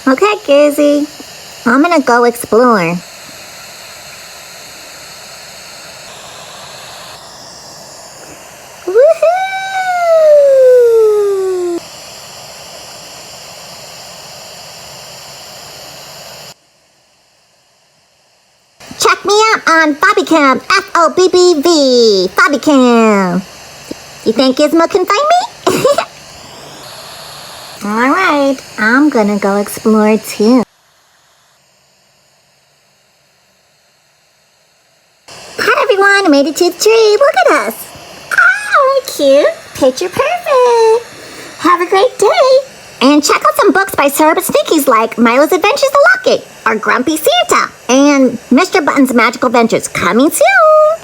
Okay, Gizzy. I'm gonna go explore. Woohoo! Check me out on Fobbicam, F-O-B-B-V, Fobbicam. You think Gizmo can find me? Alright, I'm gonna go explore too. Hi everyone, I made it to the tree. Look at us. Oh, cute. Picture perfect. Have a great day. And check out some books by Cerebus Sneakies like Milo's Adventures the Locket or Grumpy Santa and Mr. Button's Magical Adventures coming soon.